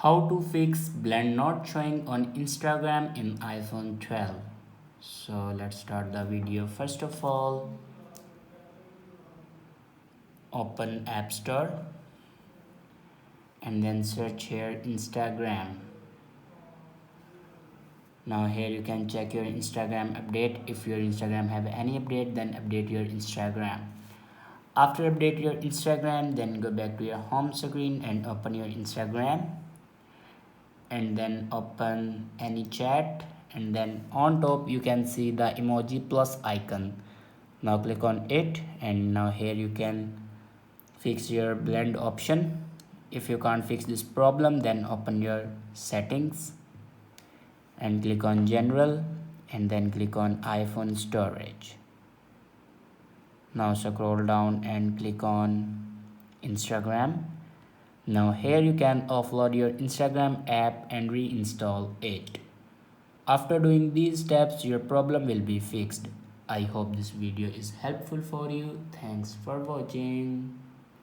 How to fix blend not showing on Instagram in iPhone 12. So let's start the video. First of all, open App Store and then search here Instagram. Now here you can check your Instagram update. If your Instagram have any update, then update your Instagram. After update your Instagram, then go back to your home screen and open your Instagram, and then open any chat, and then on top you can see the emoji plus icon. Now click on it, and now here you can fix your blend option. If you can't fix this problem, then open your settings and click on general, and then click on iPhone storage. Now scroll down and click on Instagram. Now here you can offload your Instagram app and reinstall it. After doing these steps, your problem will be fixed. I hope this video is helpful for you. Thanks for watching.